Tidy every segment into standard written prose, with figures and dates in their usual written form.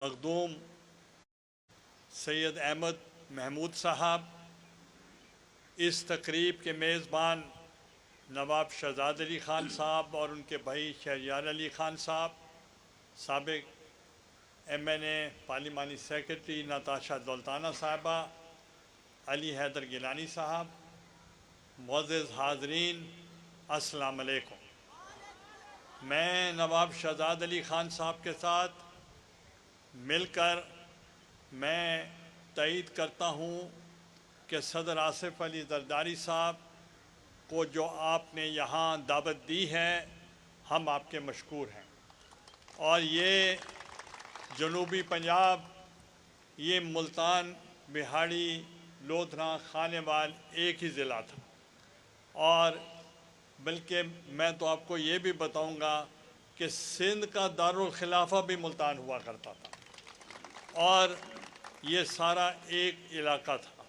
मखदूम सैयद अहमद महमूद साहब, इस तकरीब के मेज़बान नवाब शहजाद अली ख़ान साहब और उनके भाई शहरयार अली ख़ान साहब, साबिक़ MNA पार्लिमानी सेक्रेटरी नताशा दौलताना साहबा, अली हैदर गिलानी साहब, मुअज़्ज़ज़ हाज़रीन, अस्सलाम अलैकुम। मैं नवाब शहजाद अली ख़ान साहब के साथ मिलकर मैं तईद करता हूँ कि सदर आसिफ अली ज़रदारी साहब को जो आपने यहाँ दावत दी है, हम आपके मशकूर हैं। और ये जनूबी पंजाब, ये मुल्तान, बिहाड़ी, लोधरा, खानेवाल एक ही ज़िला था। और बल्कि मैं तो आपको ये भी बताऊंगा कि सिंध का दारुल खिलाफा भी मुल्तान हुआ करता था और ये सारा एक इलाका था।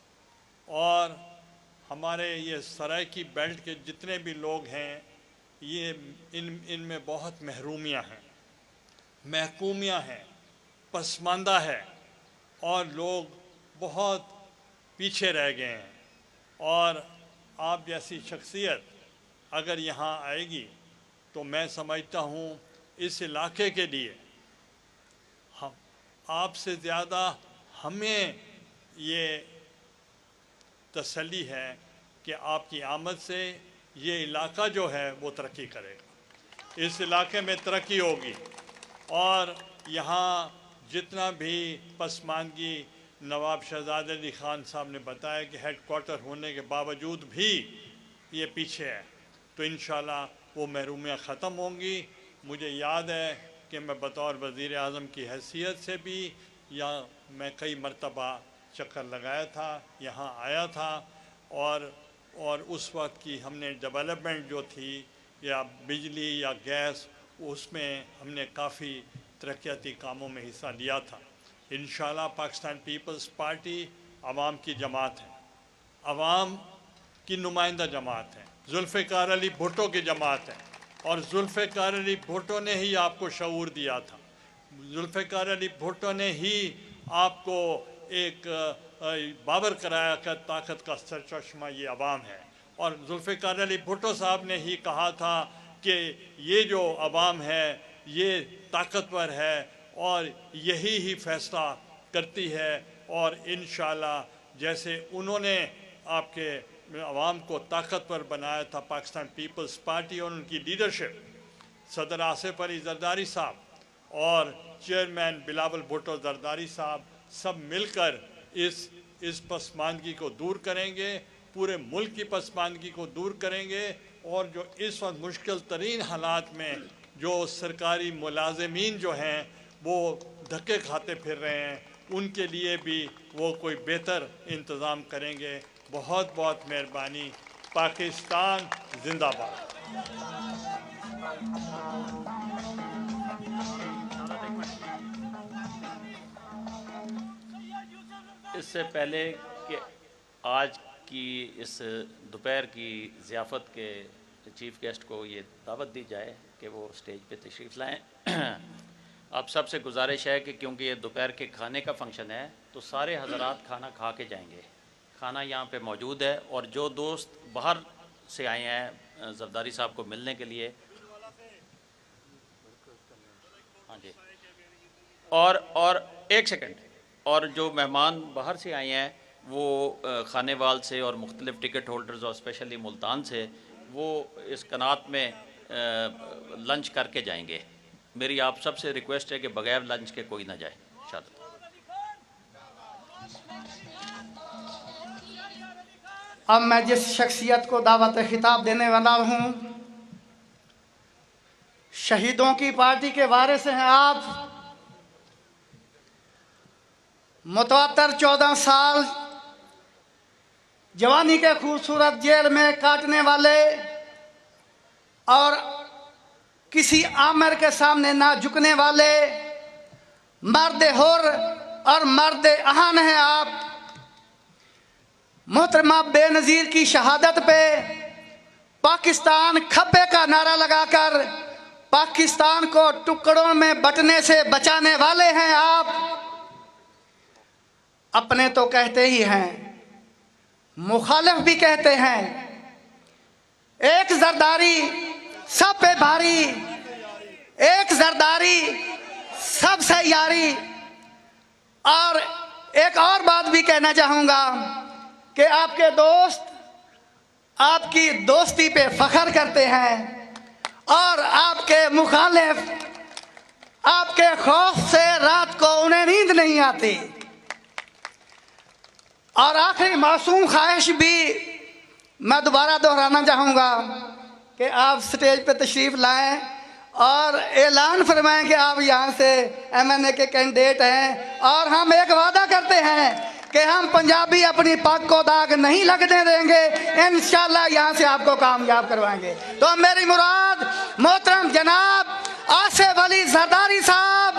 और हमारे ये सराइकी बेल्ट के जितने भी लोग हैं, ये इनमें बहुत महरूमियाँ हैं, महकूमियाँ हैं, पसमानदा है और लोग बहुत पीछे रह गए हैं। और आप जैसी शख्सियत अगर यहाँ आएगी तो मैं समझता हूँ इस इलाके के लिए हम आपसे ज़्यादा हमें ये तसल्ली है कि आपकी आमद से ये इलाका जो है वो तरक्की करेगा, इस इलाके में तरक्की होगी। और यहाँ जितना भी पसमानगी नवाब शहजाद अली ख़ान साहब ने बताया कि हेड क्वार्टर होने के बावजूद भी ये पीछे है, तो इंशाल्लाह वो महरूमियाँ ख़त्म होंगी। मुझे याद है कि मैं बतौर वज़ीर आज़म की हैसियत से भी या मैं कई मरतबा चक्कर लगाया था, यहाँ आया था और उस वक्त की हमने डेवलपमेंट जो थी या बिजली या गैस, उसमें हमने काफ़ी तरक्याती कामों में हिस्सा लिया था। इंशाल्लाह पाकिस्तान पीपल्स पार्टी आवाम की जमात है, आवाम की नुमाइंदा जमात है, जुल्फ़िकार अली भुट्टो की जमात है। और जुल्फ़िकार अली भुट्टो ने ही आपको शऊर दिया था, जुल्फ़िकार अली भुट्टो ने ही आपको एक बाबर कराया कि ताकत का सरचश्मा ये अवाम है। और जुल्फ़िकार अली भुट्टो साहब ने ही कहा था कि ये जो अवाम है ये ताकतवर है और यही ही फ़ैसला करती है। और इंशाअल्लाह जैसे उन्होंने आपके अवाम को ताकतवर बनाया था पाकिस्तान पीपल्स पार्टी और उनकी लीडरशिप सदर आसिफ अली ज़रदारी साहब और चेयरमैन बिलावल भुट्टो ज़रदारी साहब सब मिलकर इस पसमानगी को दूर करेंगे, पूरे मुल्क की पसमानगी को दूर करेंगे। और जो इस वक्त मुश्किल तरीन हालात में जो सरकारी मुलाजिमीन जो हैं वो धक्के खाते फिर रहे हैं, उनके लिए भी वो कोई बेहतर इंतज़ाम करेंगे। बहुत बहुत मेहरबानी। पाकिस्तान जिंदाबाद। इससे पहले कि आज की इस दोपहर की ज़ियाफ़त के चीफ़ गेस्ट को ये दावत दी जाए कि वो स्टेज पे तशरीफ़ लाएं, आप सबसे गुजारिश है कि क्योंकि ये दोपहर के खाने का फंक्शन है तो सारे हज़रात खाना खा के जाएंगे। खाना यहाँ पे मौजूद है और जो दोस्त बाहर से आए हैं ज़रदारी साहब को मिलने के लिए, हाँ जी, और एक सेकंड, और जो मेहमान बाहर से आए हैं वो खानेवाल से और मुख्तलिफ़ टिकट होल्डर्स और स्पेशली मुल्तान से, वो इस कनात में लंच करके जाएंगे। मेरी आप सबसे रिक्वेस्ट है कि बगैर लंच के कोई ना जाए। शायद अब मैं जिस शख्सियत को दावत खिताब देने वाला हूँ, शहीदों की पार्टी के वारिस हैं आप। मुतवातर 14 साल जवानी के खूबसूरत जेल में काटने वाले और किसी आमिर के सामने ना झुकने वाले मर्द हुर और मर्द अहान हैं आप। मोहतरमा बेनज़ीर की शहादत पे पाकिस्तान खब्बे का नारा लगाकर पाकिस्तान को टुकड़ों में बंटने से बचाने वाले हैं आप। अपने तो कहते ही हैं, मुखालिफ भी कहते हैं। एक जरदारी सब पे भारी, एक जरदारी सबसे यारी। और एक और बात भी कहना चाहूंगा कि आपके दोस्त आपकी दोस्ती पे फख्र करते हैं और आपके मुखालिफ आपके खौफ से रात को उन्हें नींद नहीं आती। और आखिरी मासूम ख्वाहिश भी मैं दोबारा दोहराना चाहूँगा कि आप स्टेज पे तशरीफ़ लाएं और ऐलान फरमाएं कि आप यहाँ से MNA के कैंडिडेट हैं। और हम एक वादा करते हैं कि हम पंजाबी अपनी पग को दाग नहीं लगने देंगे, इंशाल्लाह यहाँ से आपको कामयाब करवाएंगे। तो मेरी मुराद मोहतरम जनाब आसिफ अली जरदारी साहब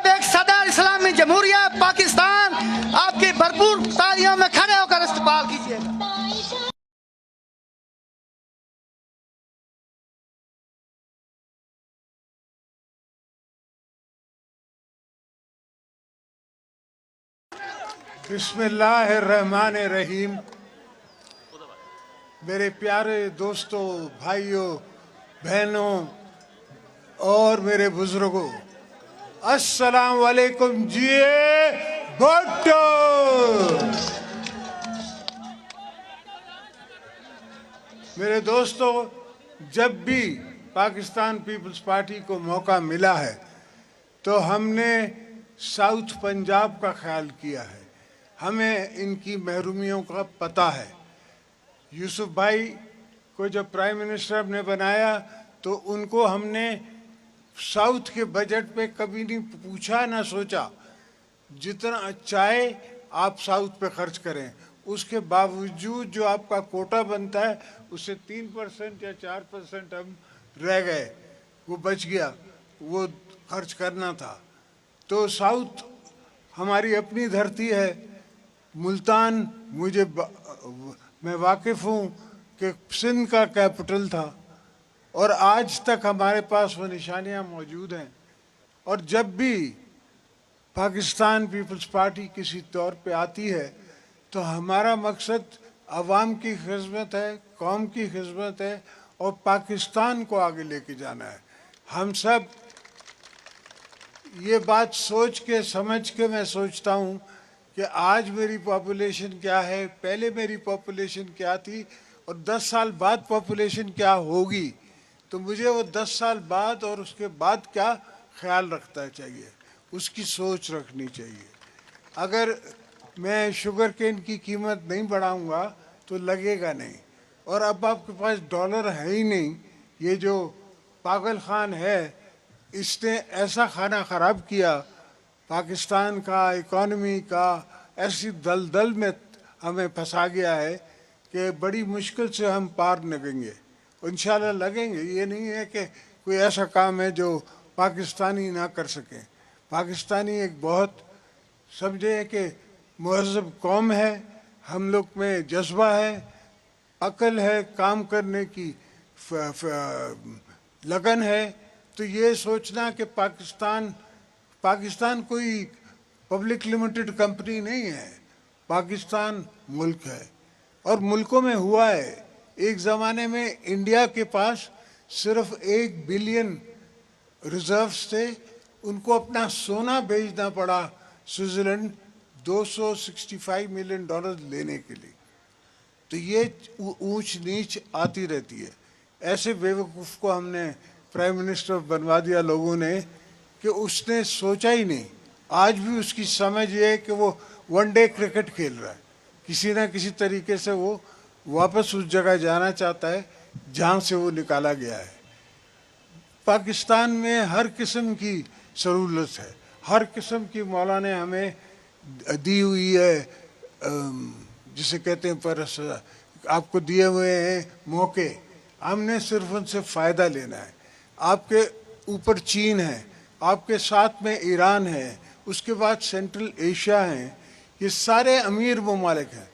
एक सदर इस्लामी जमहूरिया पाकिस्तान, आपकी भरपूर तालियों में खड़े होकर इस्तकबाल कीजिएगा। बिस्मिल्लाहिर्रहमानिर्रहीम। मेरे प्यारे दोस्तों, भाइयों, बहनों और मेरे बुजुर्गों, अस्सलाम वालेकुम जी। भुट्टो मेरे दोस्तों, जब भी पाकिस्तान पीपल्स पार्टी को मौका मिला है तो हमने साउथ पंजाब का ख्याल किया है। हमें इनकी महरूमियों का पता है। यूसुफ भाई को जब प्राइम मिनिस्टर ने बनाया तो उनको हमने साउथ के बजट पे कभी नहीं पूछा ना सोचा। जितना चाहे आप साउथ पे खर्च करें, उसके बावजूद जो आपका कोटा बनता है उससे 3% या 4% हम रह गए, वो बच गया, वो खर्च करना था। तो साउथ हमारी अपनी धरती है। मुल्तान मैं वाकिफ़ हूँ कि सिंध का कैपिटल था और आज तक हमारे पास वो निशानियाँ मौजूद हैं। और जब भी पाकिस्तान पीपल्स पार्टी किसी तौर पे आती है तो हमारा मकसद अवाम की खिदमत है, कौम की खिदमत है और पाकिस्तान को आगे लेके जाना है। हम सब ये बात सोच के समझ के मैं सोचता हूँ कि आज मेरी पॉपुलेशन क्या है, पहले मेरी पॉपुलेशन क्या थी और 10 साल बाद पॉपुलेशन क्या होगी, तो मुझे वो 10 साल बाद और उसके बाद क्या ख्याल रखना चाहिए, उसकी सोच रखनी चाहिए। अगर मैं शुगर केन की कीमत नहीं बढ़ाऊंगा तो लगेगा नहीं। और अब आपके पास डॉलर है ही नहीं। ये जो पागल खान है, इसने ऐसा खाना ख़राब किया पाकिस्तान का, इकॉनमी का, ऐसी दलदल में हमें फंसा गया है कि बड़ी मुश्किल से हम पार लगेंगे। इंशाल्लाह लगेंगे। ये नहीं है कि कोई ऐसा काम है जो पाकिस्तानी ना कर सकें। पाकिस्तानी एक बहुत समझे कि महज़ब कौम है, हम लोग में जज्बा है, अकल है, काम करने की लगन है। तो ये सोचना कि पाकिस्तान कोई पब्लिक लिमिटेड कंपनी नहीं है, पाकिस्तान मुल्क है और मुल्कों में हुआ है। एक ज़माने में इंडिया के पास सिर्फ 1 बिलियन रिजर्व्स थे, उनको अपना सोना बेचना पड़ा स्विट्ज़रलैंड $265 मिलियन लेने के लिए। तो ये ऊंच नीच आती रहती है। ऐसे बेवकूफ़ को हमने प्राइम मिनिस्टर बनवा दिया लोगों ने कि उसने सोचा ही नहीं। आज भी उसकी समझ ये है कि वो वनडे क्रिकेट खेल रहा है, किसी ना किसी तरीके से वो वापस उस जगह जाना चाहता है जहाँ से वो निकाला गया है। पाकिस्तान में हर किस्म की सहूलत है, हर किस्म की मौला ने हमें दी हुई है, जिसे कहते हैं पर आपको दिए हुए हैं मौके, हमने सिर्फ उनसे फ़ायदा लेना है। आपके ऊपर चीन है, आपके साथ में ईरान है, उसके बाद सेंट्रल एशिया है, ये सारे अमीर ममालिक हैं।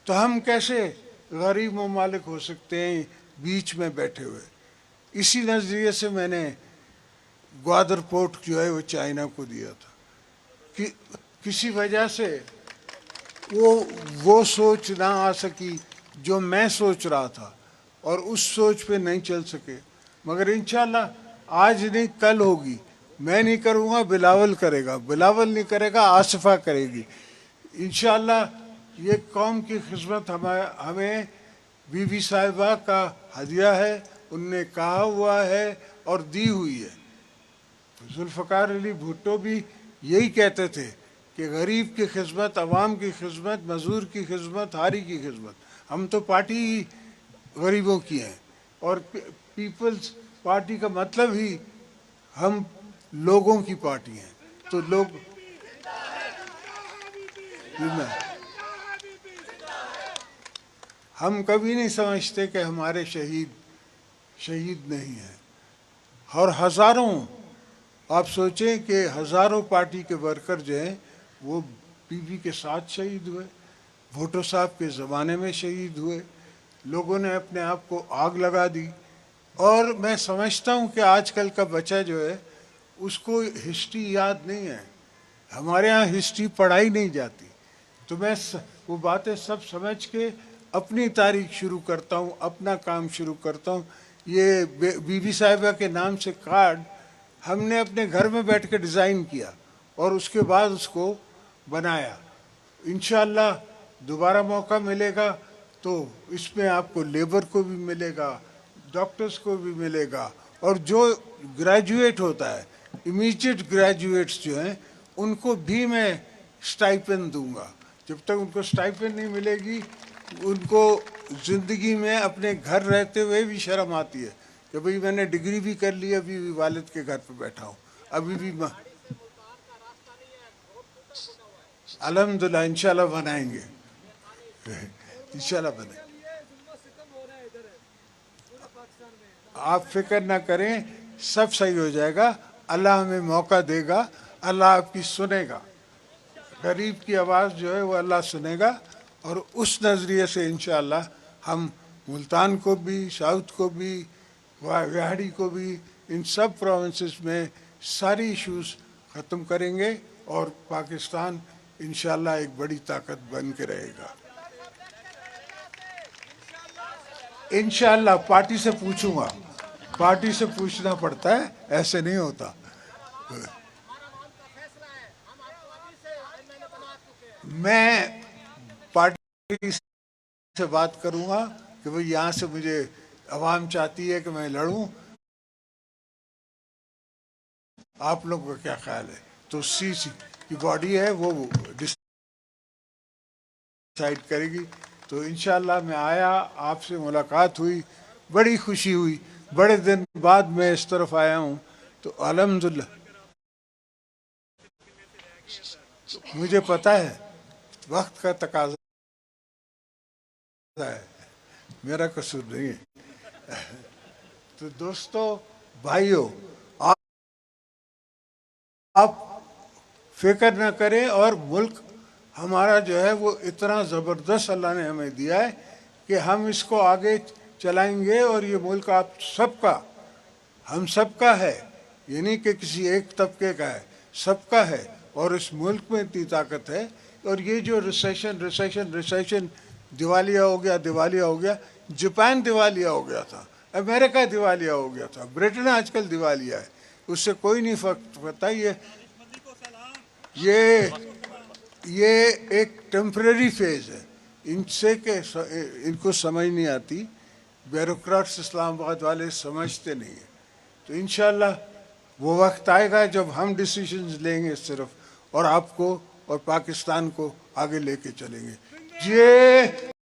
तो हम कैसे गरीब ममालिक हो सकते हैं बीच में बैठे हुए? इसी नज़रिए से मैंने ग्वादर पोर्ट जो है वो चाइना को दिया था कि किसी वजह से वो सोच ना आ सकी जो मैं सोच रहा था और उस सोच पे नहीं चल सके, मगर इंशाल्लाह आज नहीं कल होगी। मैं नहीं करूँगा, बिलावल करेगा, बिलावल नहीं करेगा, आसिफा करेगी। इंशाल्लाह ये कौम की खिदमत हमें बीबी साहिबा का हदिया है, उनने कहा हुआ है और दी हुई है। जुल्फ़िकार अली भुट्टो भी यही कहते थे कि गरीब की खिदमत, अवाम की खिदमत, मज़दूर की खिदमत, हारी की खिदमत। हम तो पार्टी ही गरीबों की है और पीपल्स पार्टी का मतलब ही हम लोगों की पार्टी है। तो लोग हम कभी नहीं समझते कि हमारे शहीद नहीं हैं। और हज़ारों, आप सोचें कि हज़ारों पार्टी के वर्कर जो हैं वो बीबी के साथ शहीद हुए, भुट्टो साहब के ज़माने में शहीद हुए, लोगों ने अपने आप को आग लगा दी। और मैं समझता हूँ कि आजकल का बच्चा जो है उसको हिस्ट्री याद नहीं है, हमारे यहाँ हिस्ट्री पढ़ाई नहीं जाती। तो मैं वो बातें सब समझ के अपनी तारीख शुरू करता हूँ, अपना काम शुरू करता हूँ। ये बीबी साहिबा के नाम से कार्ड हमने अपने घर में बैठ के डिज़ाइन किया और उसके बाद उसको बनाया। इंशाअल्लाह दोबारा मौका मिलेगा तो इसमें आपको लेबर को भी मिलेगा, डॉक्टर्स को भी मिलेगा, और जो ग्रेजुएट होता है, इमीडिएट ग्रेजुएट्स जो हैं उनको भी मैं स्टाइपेंड दूंगा। जब तक उनको स्टाइपेंड नहीं मिलेगी उनको ज़िंदगी में अपने घर रहते हुए भी शर्म आती है कि भाई मैंने डिग्री भी कर ली, अभी भी वालिद के घर पे बैठा हूँ, अभी भी अल्हम्दुलिल्लाह इंशाल्लाह बनाएंगे, इंशाल्लाह बनाएंगे। आप फिक्र ना करें, सब सही हो जाएगा। अल्लाह हमें मौका देगा, अल्लाह आपकी सुनेगा, गरीब की आवाज़ जो है वो अल्लाह सुनेगा। और उस नज़रिए से इंशाअल्लाह हम मुल्तान को भी, साउथ को भी, विहाड़ी को भी, इन सब प्रोविंसेस में सारी इश्यूज़ ख़त्म करेंगे और पाकिस्तान इंशाअल्लाह एक बड़ी ताकत बन के रहेगा। इंशाअल्लाह पार्टी से पूछूंगा, पार्टी से पूछना पड़ता है, ऐसे नहीं होता। मैं पार्टी से बात करूंगा कि भाई यहाँ से मुझे अवाम चाहती है कि मैं लड़ूं, आप लोग का क्या ख्याल है? तो सीसी की बॉडी है वो डिसाइड करेगी। तो इंशाअल्लाह मैं आया, आपसे मुलाकात हुई, बड़ी खुशी हुई, बड़े दिन बाद मैं इस तरफ आया हूँ, तो अल्हम्दुलिल्लाह। मुझे पता है वक्त का तकाजा है, मेरा कसूर नहीं है। तो दोस्तों, भाइयों, आप फिक्र न करें। और मुल्क हमारा जो है वो इतना ज़बरदस्त अल्लाह ने हमें दिया है कि हम इसको आगे चलाएंगे। और ये मुल्क आप सबका, हम सबका है, ये नहीं कि किसी एक तबके का है, सबका है। और इस मुल्क में इतनी ताकत है। और ये जो रिसेशन दिवालिया हो गया, जापान दिवालिया हो गया था, अमेरिका दिवालिया हो गया था, ब्रिटेन आजकल दिवालिया है, उससे कोई नहीं फर्क पड़ता। ये एक टेम्परेरी फेज है, इनसे के इनको समझ नहीं आती, ब्यूरोक्रेट्स इस्लामाबाद वाले समझते नहीं है। तो इंशाल्लाह वो वक्त आएगा जब हम डिसीजंस लेंगे सिर्फ, और आपको और पाकिस्तान को आगे लेके चलेंगे। ये